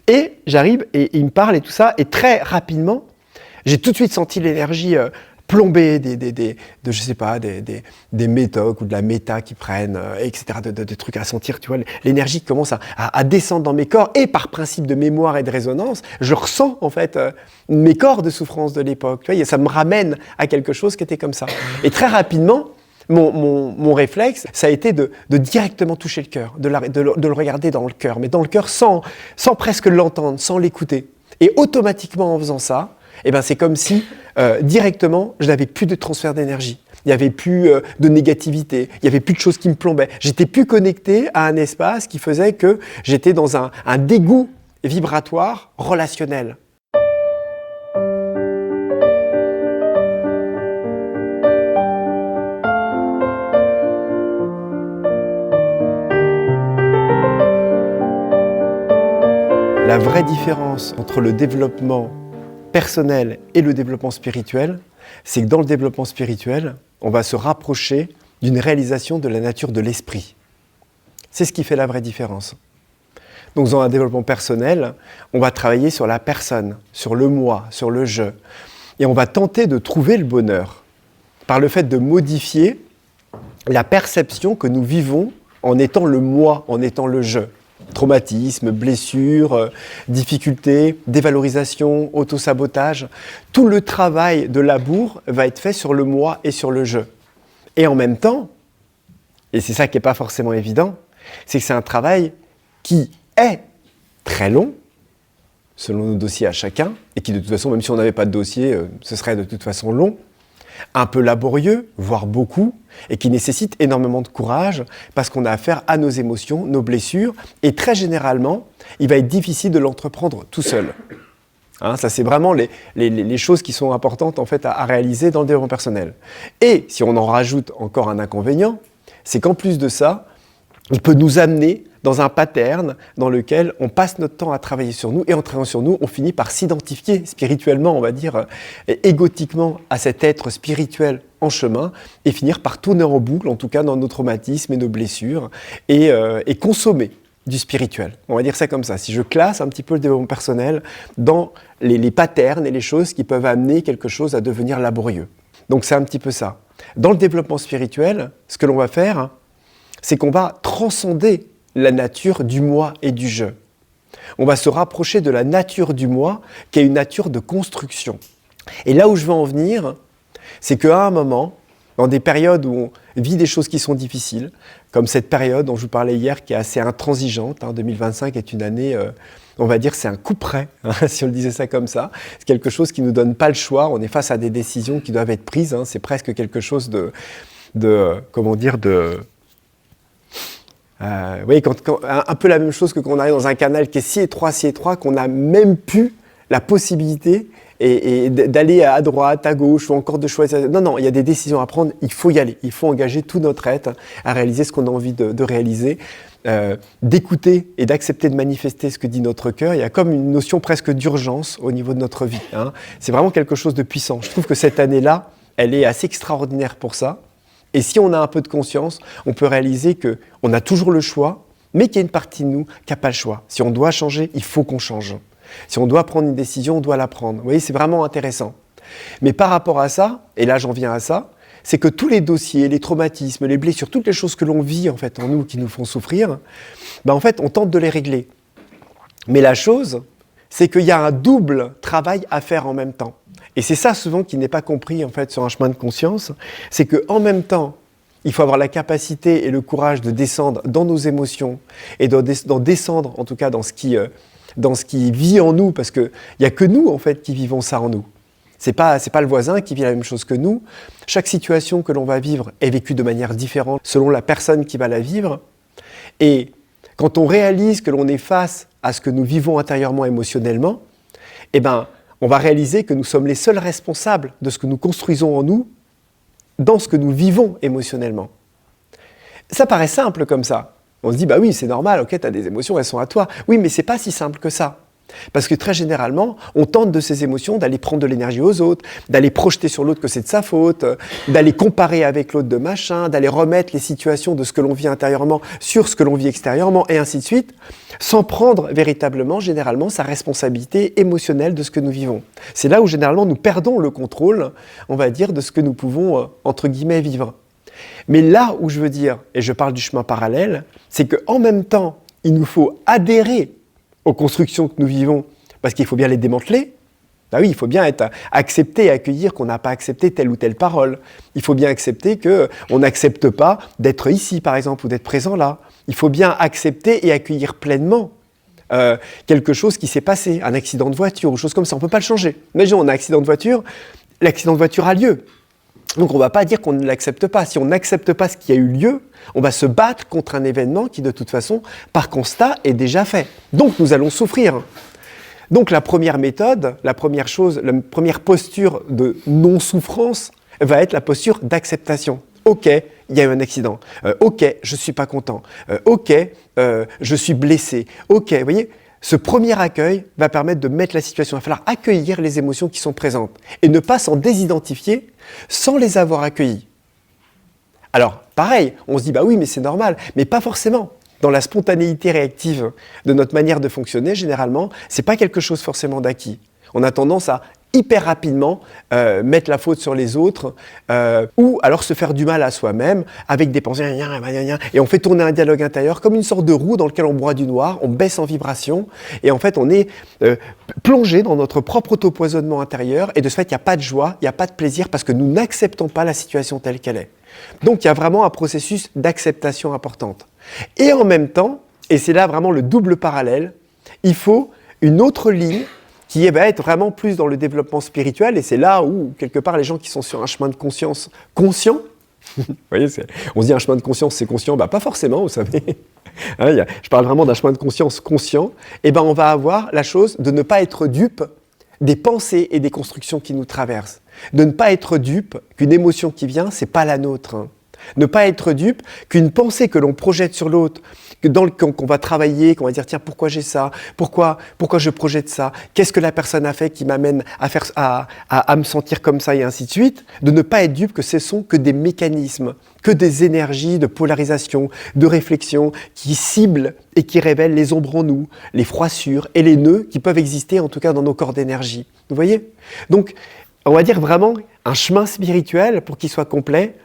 Et j'arrive et il me parle et tout ça, et très rapidement, j'ai tout de suite senti l'énergie plombée je sais pas, des médocs ou de la méta qui prennent, etc., des trucs à sentir, tu vois, l'énergie qui commence à descendre dans mes corps, et par principe de mémoire et de résonance, je ressens en fait mes corps de souffrance de l'époque, tu vois, et ça me ramène à quelque chose qui était comme ça. Et très rapidement, mon réflexe, ça a été de directement toucher le cœur, de le regarder dans le cœur, mais dans le cœur sans presque l'entendre, sans l'écouter. Et automatiquement en faisant ça, eh ben c'est comme si directement je n'avais plus de transfert d'énergie. Il n'y avait plus de négativité, il n'y avait plus de choses qui me plombaient. J'étais plus connecté à un espace qui faisait que j'étais dans un dégoût vibratoire relationnel. La vraie différence entre le développement personnel et le développement spirituel, c'est que dans le développement spirituel, on va se rapprocher d'une réalisation de la nature de l'esprit. C'est ce qui fait la vraie différence. Donc dans un développement personnel, on va travailler sur la personne, sur le moi, sur le je. Et on va tenter de trouver le bonheur par le fait de modifier la perception que nous vivons en étant le moi, en étant le je. Traumatisme, blessures, difficultés, dévalorisation, autosabotage. Tout le travail de labour va être fait sur le moi et sur le je. Et en même temps, et c'est ça qui n'est pas forcément évident, c'est que c'est un travail qui est très long, selon nos dossiers à chacun, et qui de toute façon, même si on n'avait pas de dossier, ce serait de toute façon long, un peu laborieux, voire beaucoup, et qui nécessite énormément de courage parce qu'on a affaire à nos émotions, nos blessures, et très généralement, il va être difficile de l'entreprendre tout seul. Hein, ça, c'est vraiment les choses qui sont importantes en fait, à réaliser dans le développement personnel. Et si on en rajoute encore un inconvénient, c'est qu'en plus de ça, il peut nous amener dans un pattern dans lequel on passe notre temps à travailler sur nous, et en travaillant sur nous, on finit par s'identifier spirituellement, on va dire, égotiquement à cet être spirituel en chemin, et finir par tourner en boucle, en tout cas dans nos traumatismes et nos blessures, et consommer du spirituel. On va dire ça comme ça. Si je classe un petit peu le développement personnel dans les patterns et les choses qui peuvent amener quelque chose à devenir laborieux. Donc c'est un petit peu ça. Dans le développement spirituel, ce que l'on va faire, c'est qu'on va transcender la nature du moi et du je. On va se rapprocher de la nature du moi, qui est une nature de construction. Et là où je veux en venir, c'est qu'à un moment, dans des périodes où on vit des choses qui sont difficiles, comme cette période dont je vous parlais hier, qui est assez intransigeante, 2025 est une année, on va dire, c'est un coup près, si on le disait ça comme ça. C'est quelque chose qui ne nous donne pas le choix, on est face à des décisions qui doivent être prises, c'est presque quelque chose oui, un peu la même chose que quand on arrive dans un canal qui est si étroit, qu'on n'a même plus la possibilité et d'aller à droite, à gauche, ou encore de choisir. Non, il y a des décisions à prendre, il faut y aller. Il faut engager tout notre être à réaliser ce qu'on a envie de réaliser, d'écouter et d'accepter de manifester ce que dit notre cœur. Il y a comme une notion presque d'urgence au niveau de notre vie. C'est vraiment quelque chose de puissant. Je trouve que cette année-là, elle est assez extraordinaire pour ça. Et si on a un peu de conscience, on peut réaliser qu'on a toujours le choix, mais qu'il y a une partie de nous qui n'a pas le choix. Si on doit changer, il faut qu'on change. Si on doit prendre une décision, on doit la prendre. Vous voyez, c'est vraiment intéressant. Mais par rapport à ça, et là j'en viens à ça, c'est que tous les dossiers, les traumatismes, les blessures, toutes les choses que l'on vit en fait en nous qui nous font souffrir, en fait on tente de les régler. Mais la chose, c'est qu'il y a un double travail à faire en même temps. Et c'est ça souvent qui n'est pas compris en fait sur un chemin de conscience, c'est qu'en même temps, il faut avoir la capacité et le courage de descendre dans nos émotions et d'en descendre en tout cas dans ce qui vit en nous, parce qu'il n'y a que nous en fait qui vivons ça en nous. C'est pas le voisin qui vit la même chose que nous. Chaque situation que l'on va vivre est vécue de manière différente selon la personne qui va la vivre. Et quand on réalise que l'on est face à ce que nous vivons intérieurement, émotionnellement, on va réaliser que nous sommes les seuls responsables de ce que nous construisons en nous, dans ce que nous vivons émotionnellement. Ça paraît simple comme ça. On se dit, oui, c'est normal, ok, tu as des émotions, elles sont à toi. Oui, mais c'est pas si simple que ça. Parce que très généralement, on tente de ces émotions d'aller prendre de l'énergie aux autres, d'aller projeter sur l'autre que c'est de sa faute, d'aller comparer avec l'autre de machin, d'aller remettre les situations de ce que l'on vit intérieurement sur ce que l'on vit extérieurement, et ainsi de suite, sans prendre véritablement, généralement, sa responsabilité émotionnelle de ce que nous vivons. C'est là où, généralement, nous perdons le contrôle, on va dire, de ce que nous pouvons, entre guillemets, vivre. Mais là où je veux dire, et je parle du chemin parallèle, c'est qu'en même temps, il nous faut adhérer aux constructions que nous vivons, parce qu'il faut bien les démanteler. Ben oui, il faut bien accepter et accueillir qu'on n'a pas accepté telle ou telle parole. Il faut bien accepter qu'on n'accepte pas d'être ici, par exemple, ou d'être présent là. Il faut bien accepter et accueillir pleinement quelque chose qui s'est passé, un accident de voiture, ou chose comme ça. On ne peut pas le changer. Imaginons, on a un accident de voiture, l'accident de voiture a lieu. Donc on ne va pas dire qu'on ne l'accepte pas. Si on n'accepte pas ce qui a eu lieu, on va se battre contre un événement qui, de toute façon, par constat, est déjà fait. Donc nous allons souffrir. Donc la première méthode, la première chose, la première posture de non-souffrance va être la posture d'acceptation. Ok, il y a eu un accident. Ok, je ne suis pas content. Ok, je suis blessé. Ok, vous voyez, ce premier accueil va permettre de mettre la situation. Il va falloir accueillir les émotions qui sont présentes et ne pas s'en désidentifier sans les avoir accueillies. Alors, pareil, on se dit, bah oui, mais c'est normal, mais pas forcément. Dans la spontanéité réactive de notre manière de fonctionner, généralement, ce n'est pas quelque chose forcément d'acquis. On a tendance à hyper rapidement mettre la faute sur les autres ou alors se faire du mal à soi-même avec des pensées et on fait tourner un dialogue intérieur comme une sorte de roue dans lequel on broie du noir, on baisse en vibration et en fait on est plongé dans notre propre auto-poisonnement intérieur et de ce fait il n'y a pas de joie, il n'y a pas de plaisir parce que nous n'acceptons pas la situation telle qu'elle est. Donc il y a vraiment un processus d'acceptation importante. Et en même temps, et c'est là vraiment le double parallèle, il faut une autre ligne qui va être vraiment plus dans le développement spirituel, et c'est là où, quelque part, les gens qui sont sur un chemin de conscience conscient, vous voyez, on se dit un chemin de conscience, c'est conscient, bah pas forcément, vous savez, hein, je parle vraiment d'un chemin de conscience conscient, et ben on va avoir la chose de ne pas être dupe des pensées et des constructions qui nous traversent, de ne pas être dupe qu'une émotion qui vient, c'est pas la nôtre, hein. Ne pas être dupe qu'une pensée que l'on projette sur l'autre, qu'on va travailler, qu'on va dire tiens pourquoi j'ai ça, pourquoi je projette ça, qu'est-ce que la personne a fait qui m'amène à me sentir comme ça et ainsi de suite, de ne pas être dupe que ce sont que des mécanismes, que des énergies de polarisation, de réflexion qui ciblent et qui révèlent les ombres en nous, les froissures et les nœuds qui peuvent exister en tout cas dans nos corps d'énergie. Vous voyez ? Donc on va dire vraiment un chemin spirituel pour qu'il soit complet.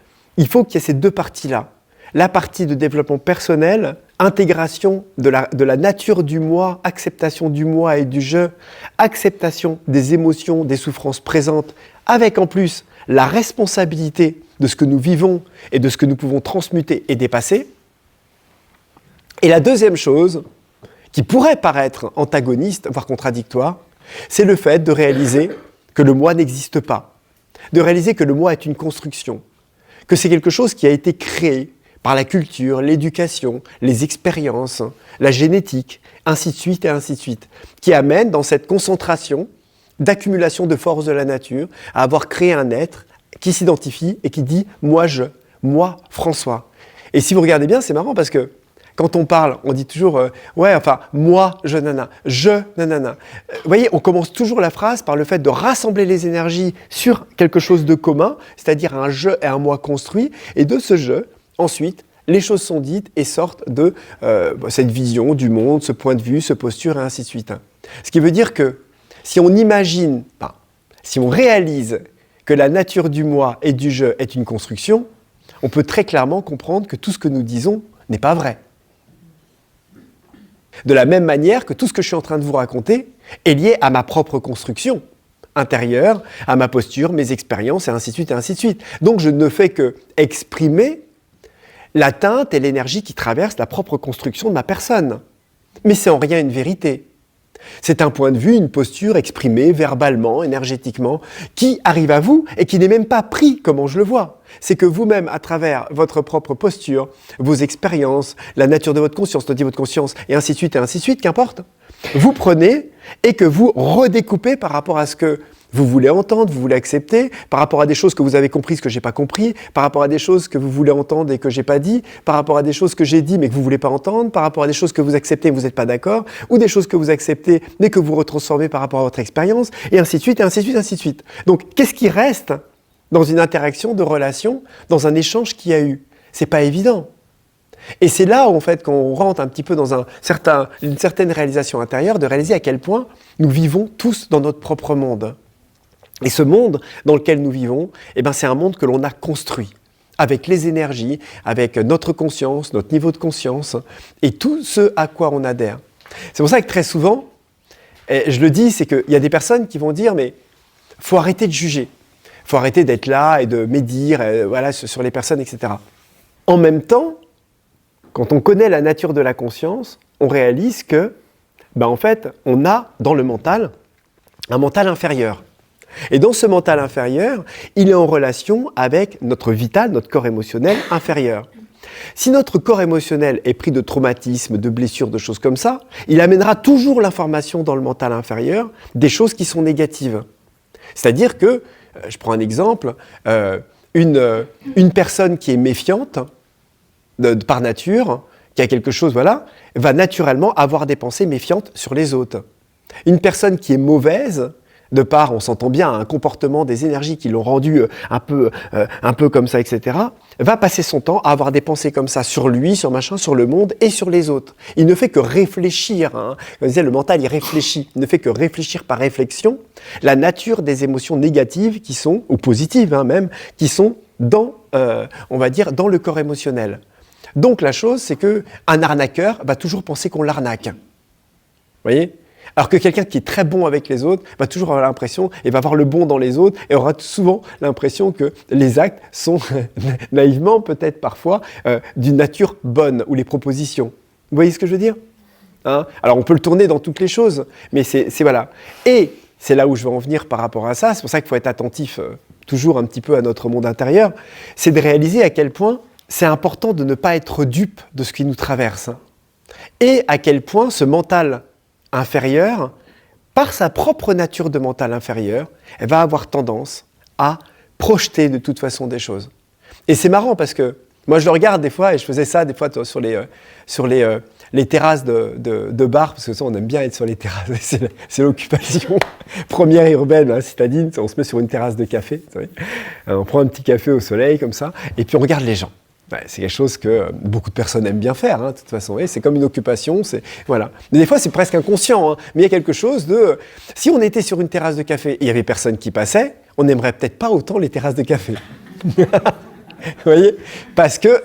Il faut qu'il y ait ces deux parties-là. La partie de développement personnel, intégration de la nature du moi, acceptation du moi et du je, acceptation des émotions, des souffrances présentes, avec en plus la responsabilité de ce que nous vivons et de ce que nous pouvons transmuter et dépasser. Et la deuxième chose, qui pourrait paraître antagoniste, voire contradictoire, c'est le fait de réaliser que le moi n'existe pas, de réaliser que le moi est une construction, que c'est quelque chose qui a été créé par la culture, l'éducation, les expériences, la génétique, ainsi de suite et ainsi de suite, qui amène dans cette concentration d'accumulation de forces de la nature à avoir créé un être qui s'identifie et qui dit « moi François ». Et si vous regardez bien, c'est marrant parce que quand on parle, on dit toujours moi, je nanana, je nanana. Vous voyez, on commence toujours la phrase par le fait de rassembler les énergies sur quelque chose de commun, c'est-à-dire un je et un moi construit, et de ce je, ensuite, les choses sont dites et sortent de cette vision du monde, ce point de vue, ce posture, et ainsi de suite. Ce qui veut dire que si on imagine, si on réalise que la nature du moi et du je est une construction, on peut très clairement comprendre que tout ce que nous disons n'est pas vrai. De la même manière que tout ce que je suis en train de vous raconter est lié à ma propre construction intérieure, à ma posture, mes expériences, et ainsi de suite, et ainsi de suite. Donc je ne fais que exprimer l'atteinte et l'énergie qui traversent la propre construction de ma personne. Mais c'est en rien une vérité. C'est un point de vue, une posture exprimée verbalement, énergétiquement, qui arrive à vous et qui n'est même pas pris comme je le vois. C'est que vous-même, à travers votre propre posture, vos expériences, la nature de votre conscience, le niveau de votre conscience, et ainsi de suite, qu'importe, vous prenez et que vous redécoupez par rapport à ce que Vous voulez entendre, vous voulez accepter, par rapport à des choses que vous avez comprises que j'ai pas compris, par rapport à des choses que vous voulez entendre et que j'ai pas dit, par rapport à des choses que j'ai dit mais que vous voulez pas entendre, par rapport à des choses que vous acceptez et vous n'êtes pas d'accord, ou des choses que vous acceptez mais que vous retransformez par rapport à votre expérience, et ainsi de suite, et ainsi de suite, ainsi de suite. Donc, qu'est-ce qui reste dans une interaction de relation, dans un échange qu'il y a eu? C'est pas évident. Et c'est là, en fait, qu'on rentre un petit peu dans une certaine réalisation intérieure, de réaliser à quel point nous vivons tous dans notre propre monde. Et ce monde dans lequel nous vivons, eh ben, c'est un monde que l'on a construit, avec les énergies, avec notre conscience, notre niveau de conscience, et tout ce à quoi on adhère. C'est pour ça que très souvent, et je le dis, c'est qu'il y a des personnes qui vont dire, mais il faut arrêter de juger, il faut arrêter d'être là et de médire voilà, sur les personnes, etc. En même temps, quand on connaît la nature de la conscience, on réalise que, ben, en fait, on a dans le mental un mental inférieur. Et dans ce mental inférieur, il est en relation avec notre vital, notre corps émotionnel inférieur. Si notre corps émotionnel est pris de traumatismes, de blessures, de choses comme ça, il amènera toujours l'information dans le mental inférieur des choses qui sont négatives. C'est-à-dire que, je prends un exemple, une personne qui est méfiante, par nature, qui a quelque chose, voilà, va naturellement avoir des pensées méfiantes sur les autres. Une personne qui est mauvaise, de par, on s'entend bien, un comportement, des énergies qui l'ont rendu un peu comme ça, etc., va passer son temps à avoir des pensées comme ça sur lui, sur machin, sur le monde et sur les autres. Il ne fait que réfléchir, hein. Comme je disais, le mental, il réfléchit. Il ne fait que réfléchir par réflexion la nature des émotions négatives qui sont, ou positives hein, même, qui sont dans, on va dire, dans le corps émotionnel. Donc la chose, c'est qu'un arnaqueur va toujours penser qu'on l'arnaque. Vous voyez ? Alors que quelqu'un qui est très bon avec les autres va toujours avoir l'impression, et va avoir le bon dans les autres, et aura souvent l'impression que les actes sont naïvement, peut-être parfois, d'une nature bonne, ou les propositions. Vous voyez ce que je veux dire ? Hein ? Alors on peut le tourner dans toutes les choses, mais c'est voilà. Et c'est là où je veux en venir par rapport à ça, c'est pour ça qu'il faut être attentif toujours un petit peu à notre monde intérieur, c'est de réaliser à quel point c'est important de ne pas être dupe de ce qui nous traverse. Et à quel point ce mental inférieur, par sa propre nature de mental inférieur, elle va avoir tendance à projeter de toute façon des choses. Et c'est marrant parce que moi je le regarde des fois, et je faisais ça des fois sur les terrasses de bars, parce que ça on aime bien être sur les terrasses, c'est l'occupation première urbaine, hein, citadine, on se met sur une terrasse de café, vous savez. On prend un petit café au soleil comme ça, et puis on regarde les gens. Ouais, c'est quelque chose que beaucoup de personnes aiment bien faire, hein, de toute façon. Et c'est comme une occupation, voilà. Mais des fois, c'est presque inconscient, hein, mais il y a quelque chose de... Si on était sur une terrasse de café et il y avait personne qui passait, on n'aimerait peut-être pas autant les terrasses de café. Vous voyez ? Parce que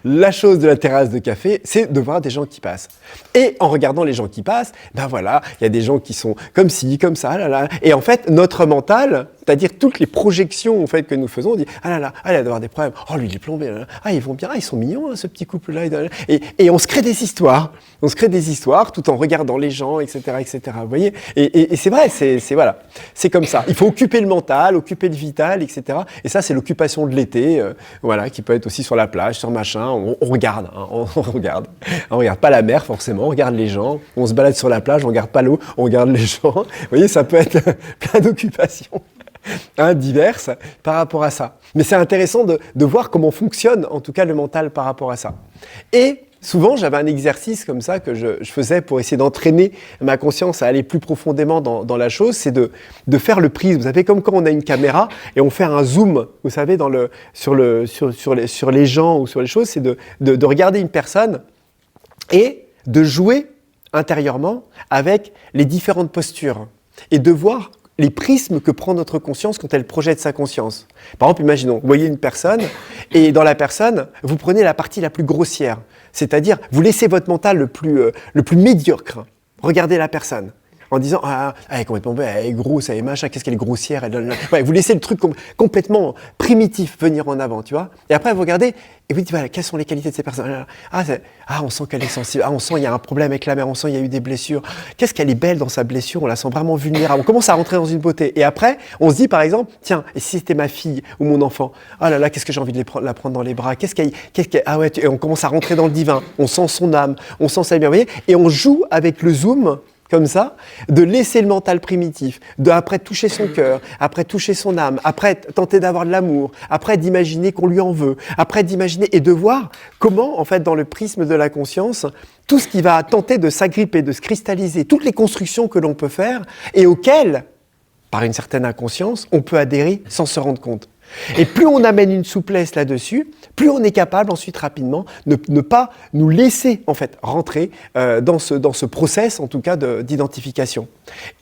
la chose de la terrasse de café, c'est de voir des gens qui passent. Et en regardant les gens qui passent, ben voilà, il y a des gens qui sont comme ci, comme ça, là, là. Et en fait, notre mental, c'est-à-dire toutes les projections en fait, que nous faisons, on dit « Ah là là, il va avoir des problèmes. Oh, lui, il est plombé. Là, là. Ah, ils vont bien. Ah, ils sont mignons, hein, ce petit couple-là. » Et on se crée des histoires. On se crée des histoires tout en regardant les gens, etc., etc. Vous voyez ? Et c'est vrai, voilà. C'est comme ça. Il faut occuper le mental, occuper le vital, etc. Et ça, c'est l'occupation de l'été, voilà, qui peut être aussi sur la plage, sur machin. On regarde, hein, on regarde. On regarde pas la mer, forcément. On regarde les gens. On se balade sur la plage, on regarde pas l'eau, on regarde les gens. Vous voyez, ça peut être plein d'occupations. Hein, diverses par rapport à ça. Mais c'est intéressant de voir comment fonctionne en tout cas le mental par rapport à ça. Et souvent j'avais un exercice comme ça que je faisais pour essayer d'entraîner ma conscience à aller plus profondément dans la chose, c'est de faire le prisme. Vous savez, comme quand on a une caméra et on fait un zoom, vous savez, sur les gens ou sur les choses, c'est de regarder une personne et de jouer intérieurement avec les différentes postures et de voir les prismes que prend notre conscience quand elle projette sa conscience. Par exemple, imaginons, vous voyez une personne, et dans la personne, vous prenez la partie la plus grossière, c'est-à-dire, vous laissez votre mental le plus médiocre. Regardez la personne, en disant « Ah, elle est complètement belle, elle est grosse, elle est machin, qu'est-ce qu'elle est grossière, ouais, vous laissez le truc complètement primitif venir en avant, tu vois. Et après, vous regardez, et vous dites voilà, « Quelles sont les qualités de ces personnes ?» on sent qu'elle est sensible, on sent qu'il y a un problème avec la mère, on sent qu'il y a eu des blessures. Qu'est-ce qu'elle est belle dans sa blessure, on la sent vraiment vulnérable. On commence à rentrer dans une beauté. Et après, on se dit par exemple, tiens, et si c'était ma fille ou mon enfant, oh là là, qu'est-ce que j'ai envie de la prendre dans les bras, ah ouais, et on commence à rentrer dans le divin, on sent son âme, on sent sa lumière, vous voyez, et on joue avec le zoom comme ça, de laisser le mental primitif, après toucher son cœur, après toucher son âme, après tenter d'avoir de l'amour, après d'imaginer qu'on lui en veut, après d'imaginer et de voir comment, en fait, dans le prisme de la conscience, tout ce qui va tenter de s'agripper, de se cristalliser, toutes les constructions que l'on peut faire et auxquelles, par une certaine inconscience, on peut adhérer sans se rendre compte. Et plus on amène une souplesse là-dessus, plus on est capable ensuite rapidement de ne pas nous laisser en fait rentrer dans ce process en tout cas d'identification.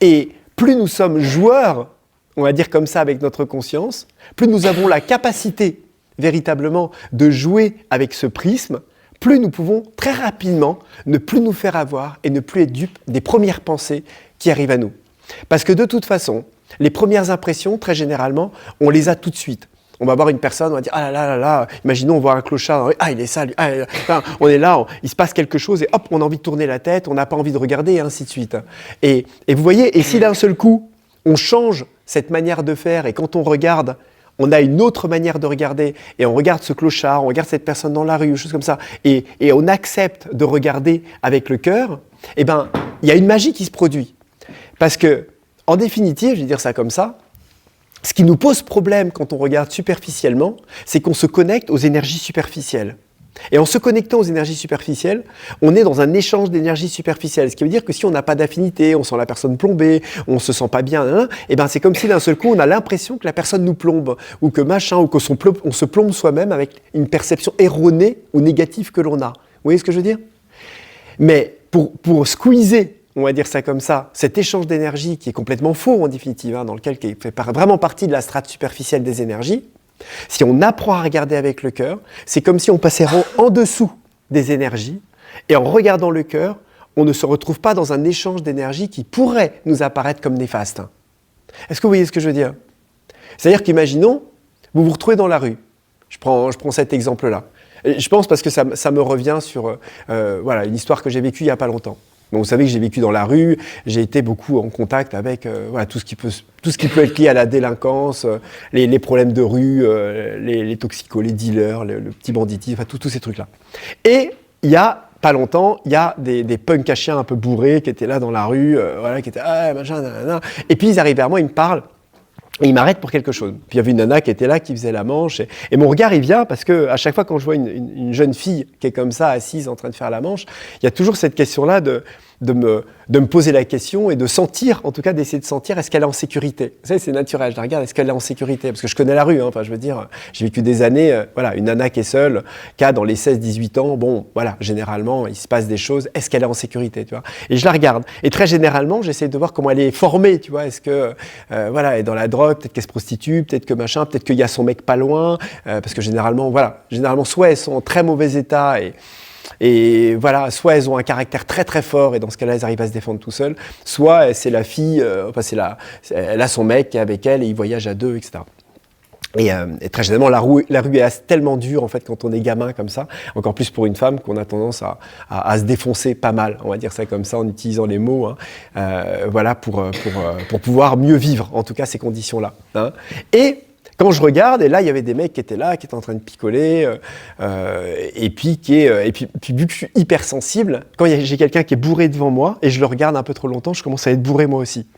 Et plus nous sommes joueurs, on va dire comme ça avec notre conscience, plus nous avons la capacité véritablement de jouer avec ce prisme, plus nous pouvons très rapidement ne plus nous faire avoir et ne plus être dupes des premières pensées qui arrivent à nous. Parce que de toute façon, les premières impressions, très généralement, on les a tout de suite. On va voir une personne, on va dire « Ah là là là là », imaginons on voit un clochard, « Ah, il est sale, ah, enfin, on est là, il se passe quelque chose et hop, on a envie de tourner la tête, on n'a pas envie de regarder et ainsi de suite. » Et vous voyez, et si d'un seul coup, on change cette manière de faire et quand on regarde, on a une autre manière de regarder et on regarde ce clochard, on regarde cette personne dans la rue, choses comme ça, et on accepte de regarder avec le cœur, eh ben, il y a une magie qui se produit. Parce que, en définitive, je vais dire ça comme ça, ce qui nous pose problème quand on regarde superficiellement, c'est qu'on se connecte aux énergies superficielles. Et en se connectant aux énergies superficielles, on est dans un échange d'énergie superficielle. Ce qui veut dire que si on n'a pas d'affinité, on sent la personne plombée, on ne se sent pas bien, et ben c'est comme si d'un seul coup on a l'impression que la personne nous plombe, ou que machin, ou qu'on se plombe soi-même avec une perception erronée ou négative que l'on a. Vous voyez ce que je veux dire ? Mais pour squeezer, on va dire ça comme ça, cet échange d'énergie qui est complètement faux en définitive, dans lequel qui fait vraiment partie de la strate superficielle des énergies, si on apprend à regarder avec le cœur, c'est comme si on passait en dessous des énergies, et en regardant le cœur, on ne se retrouve pas dans un échange d'énergie qui pourrait nous apparaître comme néfaste. Est-ce que vous voyez ce que je veux dire ? C'est-à-dire qu'imaginons, vous vous retrouvez dans la rue. Je prends cet exemple-là. Et je pense parce que ça me revient sur une histoire que j'ai vécue il n'y a pas longtemps. Bon, vous savez que j'ai vécu dans la rue, j'ai été beaucoup en contact avec tout ce qui peut être lié à la délinquance, les problèmes de rue, les toxicos, les dealers, le petit banditisme, tous ces trucs-là. Et il y a pas longtemps, il y a des punks à chiens un peu bourrés qui étaient là dans la rue, qui étaient machin, nanana. Et puis ils arrivent vers moi, ils me parlent. Et il m'arrête pour quelque chose. Puis il y avait une nana qui était là, qui faisait la manche. Et mon regard, il vient parce que à chaque fois quand je vois une jeune fille qui est comme ça, assise, en train de faire la manche, il y a toujours cette question-là de me poser la question et de sentir, en tout cas d'essayer de sentir, est-ce qu'elle est en sécurité ? Vous savez, c'est naturel, je la regarde, est-ce qu'elle est en sécurité ? Parce que je connais la rue, enfin je veux dire, j'ai vécu des années, une nana qui est seule, qui a dans les 16-18 ans, bon, voilà, généralement, il se passe des choses, est-ce qu'elle est en sécurité, tu vois ? Et je la regarde. Et très généralement, j'essaie de voir comment elle est formée, tu vois, est-ce que, elle est dans la drogue, peut-être qu'elle se prostitue, peut-être que machin, peut-être qu'il y a son mec pas loin, parce que généralement, soit elles sont en très mauvais état et voilà, soit elles ont un caractère très très fort et dans ce cas-là, elles arrivent à se défendre tout seules, soit c'est la fille, elle a son mec qui est avec elle et ils voyagent à deux, etc. Et très généralement, la rue est tellement dure en fait quand on est gamin comme ça, encore plus pour une femme qu'on a tendance à se défoncer pas mal, on va dire ça comme ça en utilisant les mots, pour pouvoir mieux vivre en tout cas ces conditions-là. Et quand je regarde, et là il y avait des mecs qui étaient là, qui étaient en train de picoler, et puis vu que je suis hypersensible, quand j'ai quelqu'un qui est bourré devant moi et je le regarde un peu trop longtemps, je commence à être bourré moi aussi.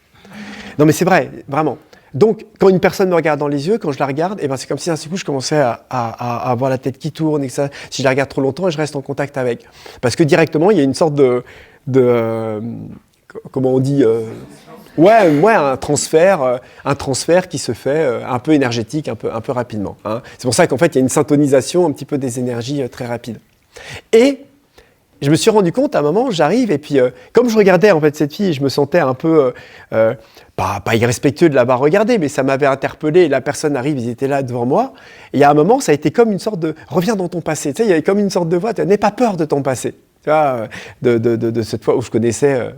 Non mais c'est vrai, vraiment. Donc, quand une personne me regarde dans les yeux, quand je la regarde, c'est comme si d'un coup je commençais à avoir la tête qui tourne et que ça, si je la regarde trop longtemps, je reste en contact avec. Parce que directement, il y a une sorte de comment on dit un transfert qui se fait un peu énergétique, un peu rapidement. C'est pour ça qu'en fait, il y a une syntonisation un petit peu des énergies très rapide. Et je me suis rendu compte à un moment, j'arrive et puis comme je regardais en fait cette fille, je me sentais un peu pas irrespectueux de l'avoir regardée, mais ça m'avait interpellé. La personne arrive, ils étaient là devant moi. Et il y a un moment, ça a été comme une sorte de reviens dans ton passé. Tu sais, il y avait comme une sorte de voix. N'aie pas peur de ton passé. Tu vois, de cette fois où je connaissais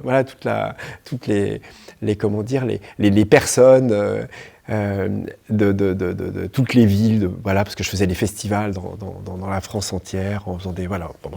toutes les comment dire les personnes. De toutes les villes, parce que je faisais des festivals dans la France entière, en faisant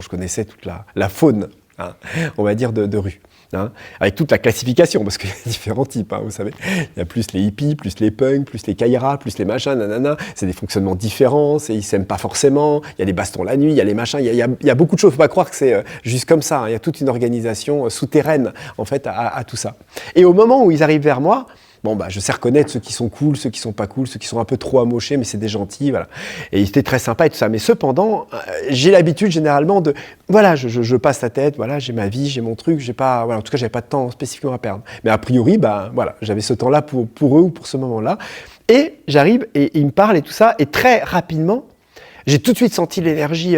je connaissais toute la faune hein, on va dire, de rue. Hein, avec toute la classification, parce qu'il y a différents types, hein, vous savez. Il y a plus les hippies, plus les punks, plus les kairas, plus les machins, nanana. C'est des fonctionnements différents, ils s'aiment pas forcément, il y a des bastons la nuit, il y a les machins, il y a beaucoup de choses. Il ne faut pas croire que c'est juste comme ça, hein. Il y a toute une organisation souterraine, en fait, à tout ça. Et au moment où ils arrivent vers moi, bon, bah, je sais reconnaître ceux qui sont cool, ceux qui sont pas cool, ceux qui sont un peu trop amochés, mais c'est des gentils, voilà. Et ils étaient très sympas et tout ça. Mais cependant, j'ai l'habitude généralement de, voilà, je passe la tête, voilà, j'ai ma vie, j'ai mon truc, j'ai pas, voilà, en tout cas, j'avais pas de temps spécifiquement à perdre. Mais a priori, bah, voilà, j'avais ce temps-là pour eux ou pour ce moment-là. Et j'arrive et ils me parlent et tout ça. Et très rapidement, j'ai tout de suite senti l'énergie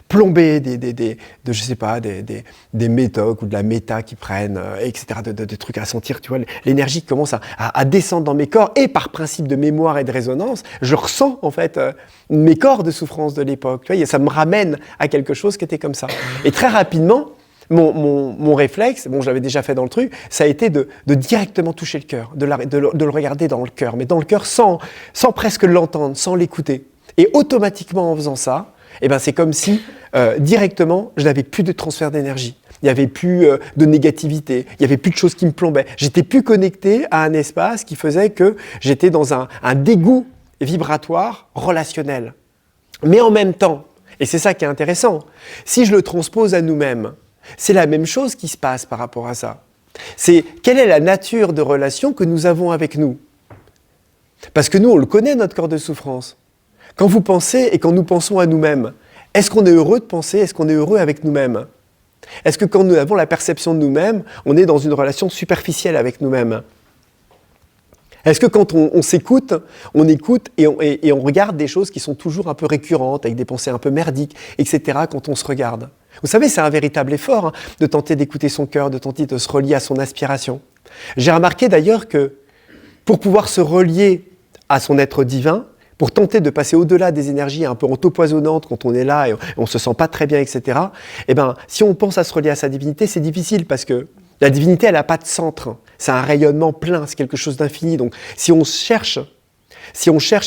plomber je sais pas, des métocs ou de la méta qui prennent, etc., des trucs à sentir, tu vois, l'énergie qui commence à descendre dans mes corps, et par principe de mémoire et de résonance, je ressens, en fait, mes corps de souffrance de l'époque, tu vois, et ça me ramène à quelque chose qui était comme ça. Et très rapidement, mon réflexe, bon, je l'avais déjà fait dans le truc, ça a été de directement toucher le cœur, de le regarder dans le cœur, mais dans le cœur sans presque l'entendre, sans l'écouter. Et automatiquement, en faisant ça, eh ben, c'est comme si, directement, je n'avais plus de transfert d'énergie. Il n'y avait plus de négativité, il n'y avait plus de choses qui me plombaient. J'étais plus connecté à un espace qui faisait que j'étais dans un dégoût vibratoire relationnel. Mais en même temps, et c'est ça qui est intéressant, si je le transpose à nous-mêmes, c'est la même chose qui se passe par rapport à ça. C'est quelle est la nature de relation que nous avons avec nous ? Parce que nous, on le connaît, notre corps de souffrance. Quand vous pensez et quand nous pensons à nous-mêmes, est-ce qu'on est heureux de penser ? Est-ce qu'on est heureux avec nous-mêmes ? Est-ce que quand nous avons la perception de nous-mêmes, on est dans une relation superficielle avec nous-mêmes ? Est-ce que quand on s'écoute, on écoute et on regarde des choses qui sont toujours un peu récurrentes, avec des pensées un peu merdiques, etc., quand on se regarde ? Vous savez, c'est un véritable effort, hein, de tenter d'écouter son cœur, de tenter de se relier à son aspiration. J'ai remarqué d'ailleurs que pour pouvoir se relier à son être divin, pour tenter de passer au-delà des énergies un peu autopoisonnantes quand on est là et on ne se sent pas très bien, etc., eh ben, si on pense à se relier à sa divinité, c'est difficile parce que la divinité, elle n'a pas de centre. C'est un rayonnement plein, c'est quelque chose d'infini. Donc, si on cherche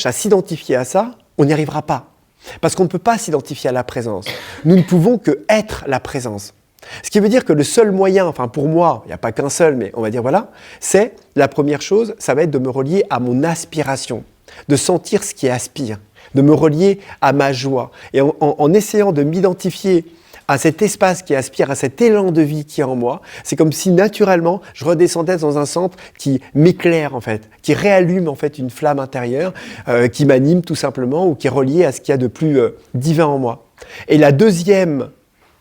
à s'identifier à ça, on n'y arrivera pas. Parce qu'on ne peut pas s'identifier à la présence. Nous ne pouvons que être la présence. Ce qui veut dire que le seul moyen, enfin pour moi, il n'y a pas qu'un seul, mais on va dire voilà, c'est la première chose, ça va être de me relier à mon aspiration, de sentir ce qui aspire, de me relier à ma joie. Et en essayant de m'identifier à cet espace qui aspire, à cet élan de vie qui est en moi, c'est comme si naturellement je redescendais dans un centre qui m'éclaire en fait, qui réallume en fait une flamme intérieure, qui m'anime tout simplement ou qui est reliée à ce qu'il y a de plus divin en moi. Et la deuxième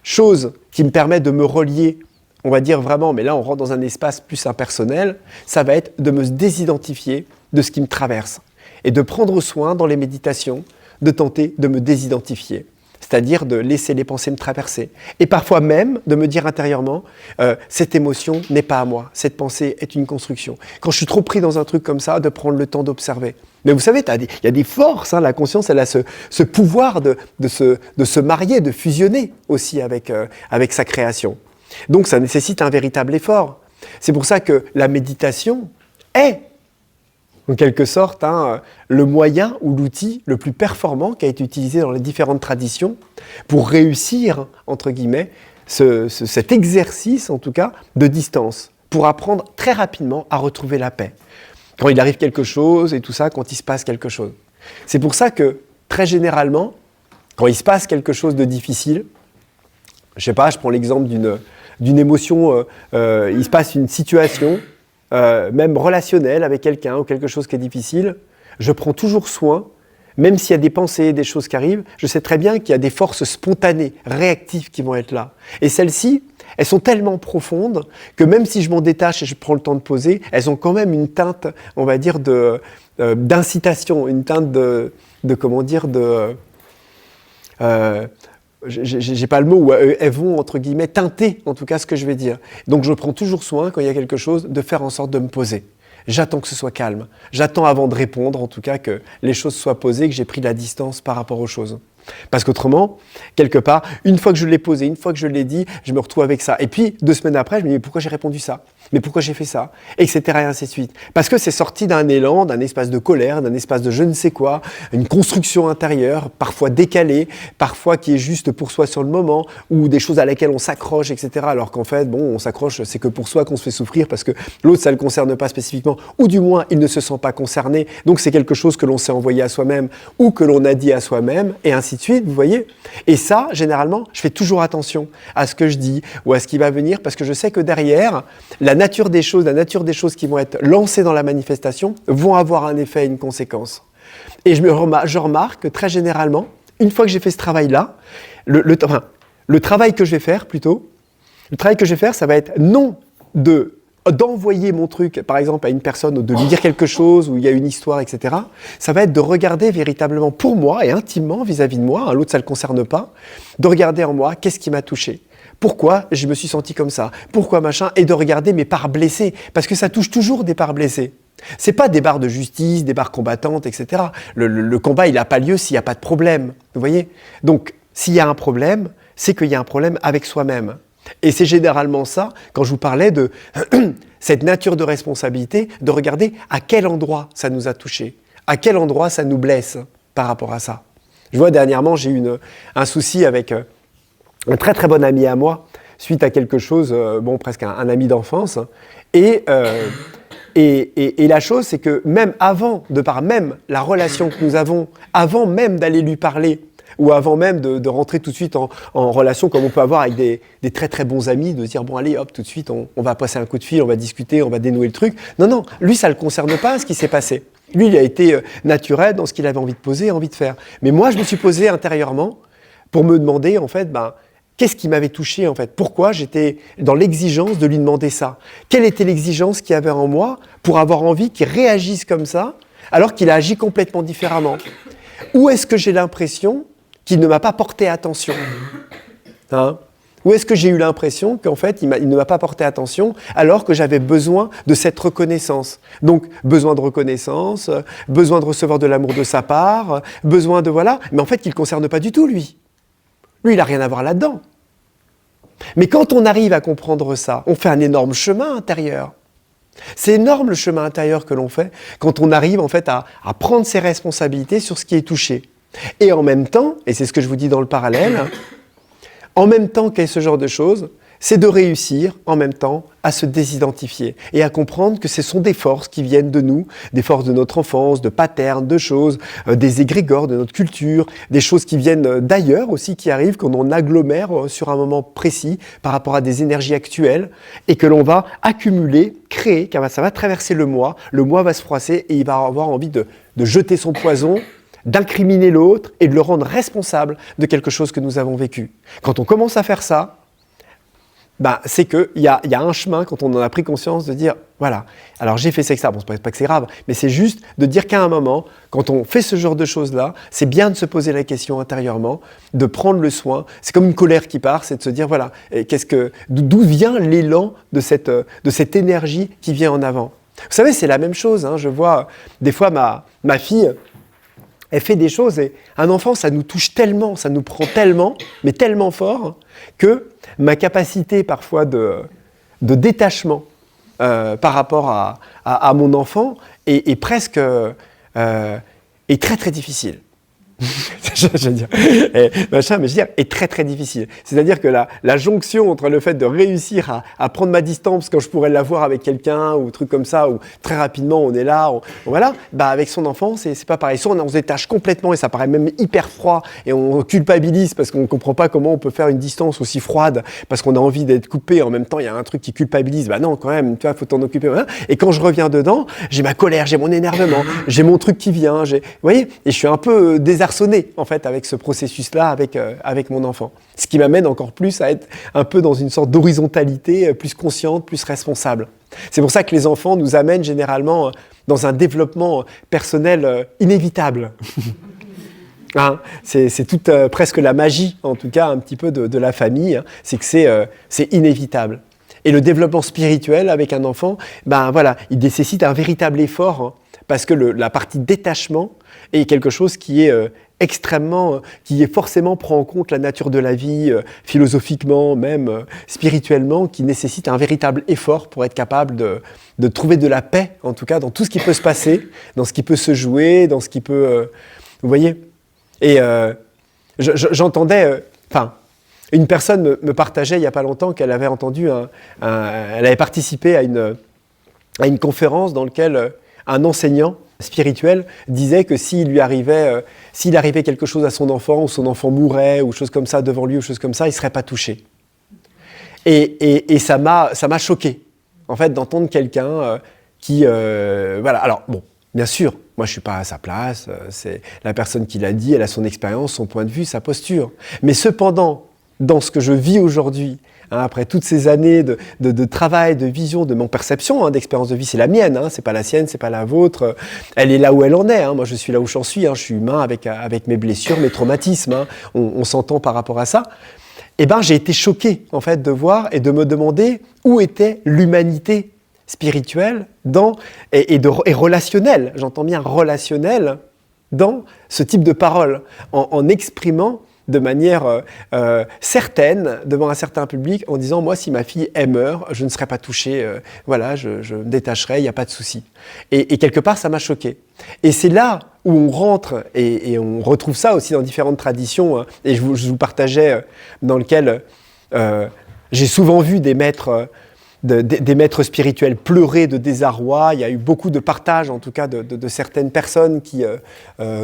chose qui me permet de me relier, on va dire vraiment, mais là on rentre dans un espace plus impersonnel, ça va être de me désidentifier de ce qui me traverse et de prendre soin dans les méditations, de tenter de me désidentifier. C'est-à-dire de laisser les pensées me traverser. Et parfois même de me dire intérieurement, cette émotion n'est pas à moi, cette pensée est une construction. Quand je suis trop pris dans un truc comme ça, de prendre le temps d'observer. Mais vous savez, il y a des forces, hein, la conscience, elle a ce pouvoir de se marier, de fusionner aussi avec sa création. Donc ça nécessite un véritable effort. C'est pour ça que la méditation est, en quelque sorte, hein, le moyen ou l'outil le plus performant qui a été utilisé dans les différentes traditions pour réussir, entre guillemets, cet exercice, en tout cas, de distance, pour apprendre très rapidement à retrouver la paix. Quand il arrive quelque chose et tout ça, quand il se passe quelque chose. C'est pour ça que, très généralement, quand il se passe quelque chose de difficile, je sais pas, je prends l'exemple d'une émotion, il se passe une situation, même relationnelle avec quelqu'un ou quelque chose qui est difficile, je prends toujours soin, même s'il y a des pensées, des choses qui arrivent, je sais très bien qu'il y a des forces spontanées, réactives qui vont être là. Et celles-ci, elles sont tellement profondes que même si je m'en détache et je prends le temps de poser, elles ont quand même une teinte, on va dire, d'incitation, une teinte j'ai pas le mot, où elles vont, entre guillemets, teinter, en tout cas, ce que je vais dire. Donc je prends toujours soin, quand il y a quelque chose, de faire en sorte de me poser. J'attends que ce soit calme. J'attends avant de répondre, en tout cas, que les choses soient posées, que j'ai pris la distance par rapport aux choses. Parce qu'autrement, quelque part, une fois que je l'ai posé, une fois que je l'ai dit, je me retrouve avec ça. Et puis, 2 semaines après, je me dis, mais pourquoi j'ai répondu ça? Mais pourquoi j'ai fait ça? Etc. et ainsi de suite. Parce que c'est sorti d'un élan, d'un espace de colère, d'un espace de je ne sais quoi, une construction intérieure, parfois décalée, parfois qui est juste pour soi sur le moment, ou des choses à laquelle on s'accroche, etc. Alors qu'en fait, bon, on s'accroche, c'est que pour soi qu'on se fait souffrir, parce que l'autre, ça ne le concerne pas spécifiquement, ou du moins, il ne se sent pas concerné. Donc c'est quelque chose que l'on s'est envoyé à soi-même, ou que l'on a dit à soi-même, et ainsi de suite, vous voyez. Et ça, généralement, je fais toujours attention à ce que je dis, ou à ce qui va venir, parce que je sais que derrière, la nature des choses qui vont être lancées dans la manifestation vont avoir un effet et une conséquence. Et je remarque que très généralement, une fois que j'ai fait ce travail-là, le travail que je vais faire plutôt, ça va être non d'envoyer mon truc, par exemple, à une personne, ou de lui dire quelque chose, où il y a une histoire, etc. Ça va être de regarder véritablement pour moi, et intimement vis-à-vis de moi, l'autre ça ne le concerne pas, de regarder en moi, qu'est-ce qui m'a touché ? Pourquoi je me suis senti comme ça? Pourquoi machin? Et de regarder mes parts blessées, parce que ça touche toujours des parts blessées. C'est pas des barres de justice, des barres combattantes, etc. Le combat, il n'a pas lieu s'il n'y a pas de problème, vous voyez? Donc, s'il y a un problème, c'est qu'il y a un problème avec soi-même. Et c'est généralement ça, quand je vous parlais de cette nature de responsabilité, de regarder à quel endroit ça nous a touchés, à quel endroit ça nous blesse par rapport à ça. Je vois, dernièrement, j'ai eu un souci avec un très très bon ami à moi, suite à quelque chose, presque un ami d'enfance. Et la chose, c'est que même avant, de par même la relation que nous avons, avant même d'aller lui parler, ou avant même de rentrer tout de suite en relation comme on peut avoir avec des très très bons amis, de se dire bon allez hop tout de suite on va passer un coup de fil, on va discuter, on va dénouer le truc. Non, lui ça ne le concerne pas ce qui s'est passé. Lui il a été naturel dans ce qu'il avait envie de poser, envie de faire. Mais moi je me suis posé intérieurement pour me demander en fait qu'est-ce qui m'avait touché en fait? Pourquoi j'étais dans l'exigence de lui demander ça? Quelle était l'exigence qu'il y avait en moi pour avoir envie qu'il réagisse comme ça alors qu'il a agi complètement différemment? Où est-ce que j'ai l'impression qu'il ne m'a pas porté attention? Où est-ce que j'ai eu l'impression qu'en fait, il ne m'a pas porté attention alors que j'avais besoin de cette reconnaissance? Donc, besoin de reconnaissance, besoin de recevoir de l'amour de sa part, besoin de voilà, mais en fait, il ne le concerne pas du tout, lui. Lui, il n'a rien à voir là-dedans. Mais quand on arrive à comprendre ça, on fait un énorme chemin intérieur. C'est énorme le chemin intérieur que l'on fait quand on arrive en fait à prendre ses responsabilités sur ce qui est touché. Et en même temps, et c'est ce que je vous dis dans le parallèle, en même temps qu'il y a ce genre de choses, c'est de réussir en même temps à se désidentifier et à comprendre que ce sont des forces qui viennent de nous, des forces de notre enfance, de patterns, de choses, des égrégores de notre culture, des choses qui viennent d'ailleurs aussi, qui arrivent quand on agglomère sur un moment précis par rapport à des énergies actuelles et que l'on va accumuler, créer, car ça va traverser le moi va se froisser et il va avoir envie de jeter son poison, d'incriminer l'autre et de le rendre responsable de quelque chose que nous avons vécu. Quand on commence à faire ça, c'est qu'il y a un chemin, quand on en a pris conscience, de dire, voilà, alors j'ai fait ça, bon, c'est pas que c'est grave, mais c'est juste de dire qu'à un moment, quand on fait ce genre de choses-là, c'est bien de se poser la question intérieurement, de prendre le soin, c'est comme une colère qui part, c'est de se dire, voilà, d'où vient l'élan de cette énergie qui vient en avant? Vous savez, c'est la même chose, je vois des fois ma fille, elle fait des choses et un enfant, ça nous touche tellement, ça nous prend tellement, mais tellement fort, que ma capacité parfois de détachement par rapport à mon enfant est presque est très très difficile. je veux dire, est très très difficile. C'est-à-dire que la jonction entre le fait de réussir à prendre ma distance quand je pourrais l'avoir avec quelqu'un ou truc comme ça, ou très rapidement on est là, voilà, avec son enfant c'est pas pareil. Soit on se détache complètement et ça paraît même hyper froid et on culpabilise parce qu'on ne comprend pas comment on peut faire une distance aussi froide parce qu'on a envie d'être coupé. En même temps il y a un truc qui culpabilise. Non quand même, tu vois, faut t'en occuper. Voilà. Et quand je reviens dedans, j'ai ma colère, j'ai mon énervement, j'ai mon truc qui vient, vous voyez, et je suis un peu désarçonné en fait avec ce processus-là avec mon enfant. Ce qui m'amène encore plus à être un peu dans une sorte d'horizontalité plus consciente, plus responsable. C'est pour ça que les enfants nous amènent généralement dans un développement personnel inévitable. C'est toute presque la magie, en tout cas un petit peu de la famille, c'est que c'est inévitable. Et le développement spirituel avec un enfant, il nécessite un véritable effort, parce que la partie détachement est quelque chose qui est extrêmement, qui forcément prend en compte la nature de la vie, philosophiquement, même spirituellement, qui nécessite un véritable effort pour être capable de trouver de la paix, en tout cas, dans tout ce qui peut se passer, dans ce qui peut se jouer, dans ce qui peut... vous voyez ? Et j'entendais... une personne me partageait il n'y a pas longtemps qu'elle avait entendu, elle avait participé à une conférence dans laquelle un enseignant spirituel disait que s'il arrivait quelque chose à son enfant, ou son enfant mourait, ou chose comme ça devant lui, ou chose comme ça, il ne serait pas touché. Et ça m'a choqué, en fait, d'entendre quelqu'un qui... voilà, alors, bon, bien sûr, moi je ne suis pas à sa place, c'est la personne qui l'a dit, elle a son expérience, son point de vue, sa posture. Mais cependant, dans ce que je vis aujourd'hui, après toutes ces années de travail, de vision, de mon perception, d'expérience de vie, c'est la mienne, c'est pas la sienne, c'est pas la vôtre. Elle est là où elle en est. Moi, je suis là où j'en suis. Je suis humain avec mes blessures, mes traumatismes. On s'entend par rapport à ça. Eh ben, j'ai été choqué en fait de voir et de me demander où était l'humanité spirituelle et relationnelle. J'entends bien relationnelle dans ce type de parole, en exprimant de manière certaine devant un certain public en disant « moi, si ma fille meurt, je ne serai pas touché, voilà, je me détacherai, il n'y a pas de souci ». Et quelque part, ça m'a choqué. Et c'est là où on rentre, et on retrouve ça aussi dans différentes traditions, et je vous partageais, dans lequel j'ai souvent vu des maîtres... des maîtres spirituels pleurer de désarroi. Il y a eu beaucoup de partages, en tout cas, de certaines personnes qui,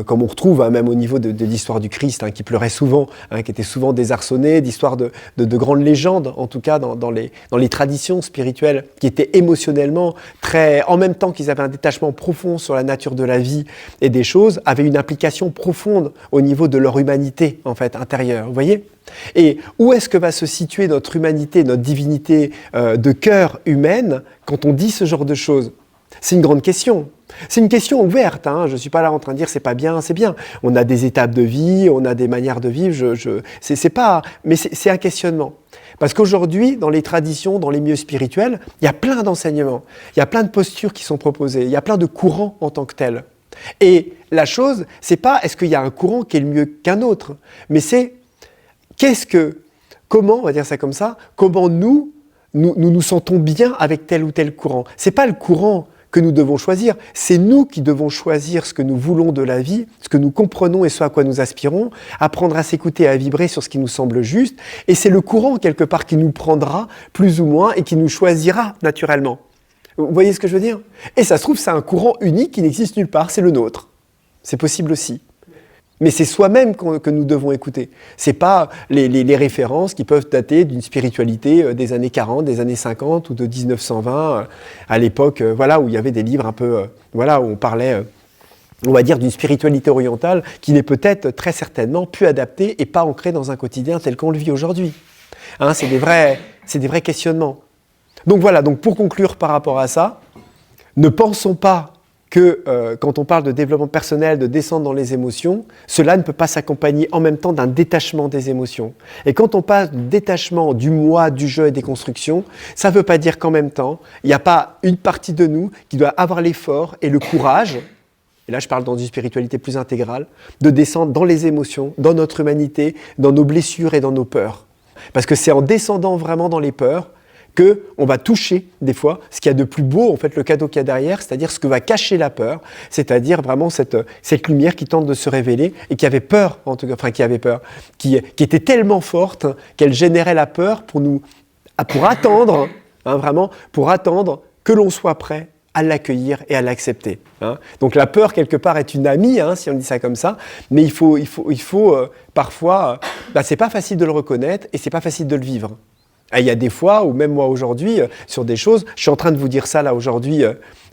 comme on retrouve même au niveau de l'histoire du Christ, qui pleuraient souvent, qui étaient souvent désarçonnés, d'histoires de grandes légendes, en tout cas dans les traditions spirituelles, qui étaient émotionnellement très... En même temps qu'ils avaient un détachement profond sur la nature de la vie et des choses, avaient une implication profonde au niveau de leur humanité, en fait, intérieure. Vous voyez ? Et où est-ce que va se situer notre humanité, notre divinité de cœur humaine quand on dit ce genre de choses ? C'est une grande question. C'est une question ouverte. Je ne suis pas là en train de dire c'est pas bien, c'est bien. On a des étapes de vie, on a des manières de vivre. Mais c'est un questionnement. Parce qu'aujourd'hui, dans les traditions, dans les milieux spirituels, il y a plein d'enseignements, il y a plein de postures qui sont proposées, il y a plein de courants en tant que tels. Et la chose, c'est pas est-ce qu'il y a un courant qui est le mieux qu'un autre, mais c'est comment, on va dire ça comme ça, comment nous sentons bien avec tel ou tel courant. C'est pas le courant que nous devons choisir, c'est nous qui devons choisir ce que nous voulons de la vie, ce que nous comprenons et ce à quoi nous aspirons, apprendre à s'écouter et à vibrer sur ce qui nous semble juste, et c'est le courant quelque part qui nous prendra plus ou moins et qui nous choisira naturellement. Vous voyez ce que je veux dire ? Et ça se trouve, c'est un courant unique qui n'existe nulle part, c'est le nôtre. C'est possible aussi. Mais c'est soi-même que nous devons écouter. C'est pas les références qui peuvent dater d'une spiritualité des années 40, des années 50 ou de 1920, à l'époque, voilà, où il y avait des livres un peu, voilà, où on parlait, on va dire, d'une spiritualité orientale qui n'est peut-être très certainement plus adaptée et pas ancrée dans un quotidien tel qu'on le vit aujourd'hui. C'est des vrais questionnements. Donc voilà, donc pour conclure par rapport à ça, ne pensons pas que quand on parle de développement personnel, de descendre dans les émotions, cela ne peut pas s'accompagner en même temps d'un détachement des émotions. Et quand on parle de détachement du moi, du jeu et des constructions, ça ne veut pas dire qu'en même temps, il n'y a pas une partie de nous qui doit avoir l'effort et le courage, et là je parle dans une spiritualité plus intégrale, de descendre dans les émotions, dans notre humanité, dans nos blessures et dans nos peurs. Parce que c'est en descendant vraiment dans les peurs qu'on va toucher, des fois, ce qu'il y a de plus beau, en fait, le cadeau qu'il y a derrière, c'est-à-dire ce que va cacher la peur, c'est-à-dire vraiment cette lumière qui tente de se révéler et qui avait peur, en tout cas, enfin, qui était tellement forte qu'elle générait la peur pour attendre, vraiment, pour attendre que l'on soit prêt à l'accueillir et à l'accepter. Donc la peur, quelque part, est une amie, si on dit ça comme ça, mais il faut parfois, c'est pas facile de le reconnaître et c'est pas facile de le vivre. Et il y a des fois où même moi aujourd'hui, sur des choses, je suis en train de vous dire ça là aujourd'hui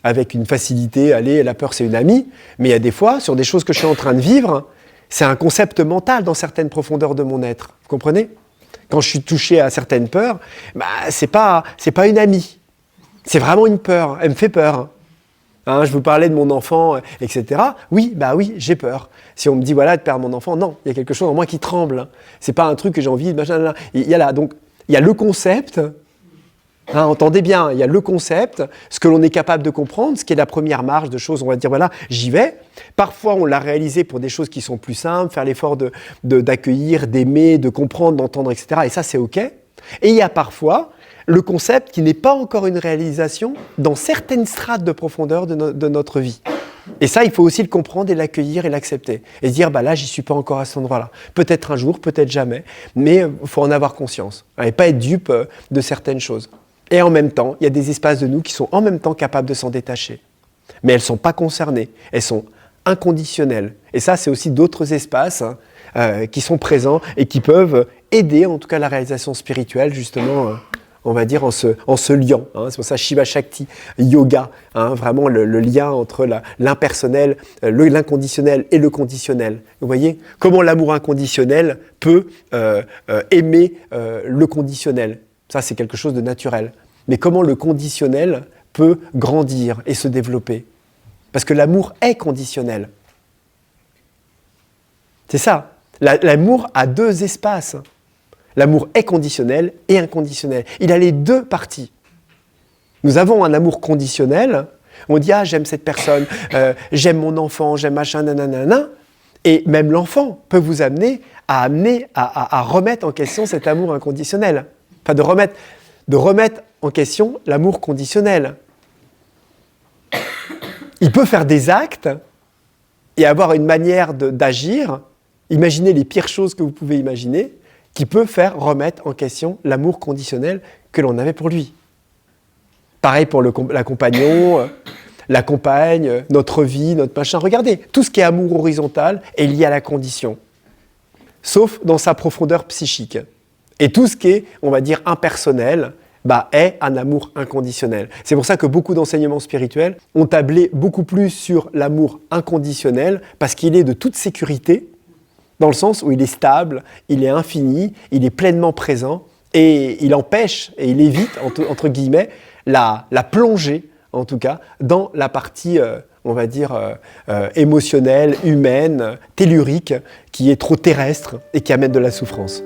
avec une facilité, allez, la peur c'est une amie, mais il y a des fois, sur des choses que je suis en train de vivre, c'est un concept mental dans certaines profondeurs de mon être. Vous comprenez ? Quand je suis touché à certaines peurs, c'est pas une amie. C'est vraiment une peur. Elle me fait peur. Je vous parlais de mon enfant, etc. Oui, j'ai peur. Si on me dit, voilà, de perdre mon enfant, non, il y a quelque chose en moi qui tremble. C'est pas un truc que j'ai envie de... Il y a là, donc, il y a le concept, Hein, entendez bien, il y a le concept, ce que l'on est capable de comprendre, ce qui est la première marge de choses, on va dire, voilà, j'y vais. Parfois, on l'a réalisé pour des choses qui sont plus simples, faire l'effort d'accueillir, d'aimer, de comprendre, d'entendre, etc. Et ça, c'est OK. Et il y a parfois le concept qui n'est pas encore une réalisation dans certaines strates de profondeur de notre vie. Et ça, il faut aussi le comprendre et l'accueillir et l'accepter. Et se dire, bah là, j'y suis pas encore à cet endroit-là. Peut-être un jour, peut-être jamais, mais il faut en avoir conscience. Et pas être dupe de certaines choses. Et en même temps, il y a des espaces de nous qui sont en même temps capables de s'en détacher. Mais elles ne sont pas concernées, elles sont inconditionnelles. Et ça, c'est aussi d'autres espaces qui sont présents et qui peuvent aider, en tout cas, la réalisation spirituelle, justement, on va dire, en se liant. Hein. C'est pour ça Shiva Shakti Yoga, hein, vraiment le lien entre l'impersonnel, l'inconditionnel et le conditionnel. Vous voyez comment l'amour inconditionnel peut aimer le conditionnel. Ça, c'est quelque chose de naturel. Mais comment le conditionnel peut grandir et se développer? Parce que l'amour est conditionnel. C'est ça. L'amour a deux espaces. L'amour est conditionnel et inconditionnel. Il a les deux parties. Nous avons un amour conditionnel. On dit « Ah, j'aime cette personne, j'aime mon enfant, j'aime machin, nanana ». Et même l'enfant peut vous amener à remettre en question cet amour inconditionnel. Enfin, de remettre en question l'amour conditionnel. Il peut faire des actes et avoir une manière d'agir, imaginez les pires choses que vous pouvez imaginer, qui peut faire remettre en question l'amour conditionnel que l'on avait pour lui. Pareil pour la compagnon, la compagne, notre vie, notre machin. Regardez, tout ce qui est amour horizontal est lié à la condition, sauf dans sa profondeur psychique. Et tout ce qui est, on va dire, impersonnel, est un amour inconditionnel. C'est pour ça que beaucoup d'enseignements spirituels ont tablé beaucoup plus sur l'amour inconditionnel, parce qu'il est de toute sécurité, dans le sens où il est stable, il est infini, il est pleinement présent, et il empêche, et il évite, entre guillemets, la plongée, en tout cas, dans la partie, on va dire, émotionnelle, humaine, tellurique, qui est trop terrestre et qui amène de la souffrance.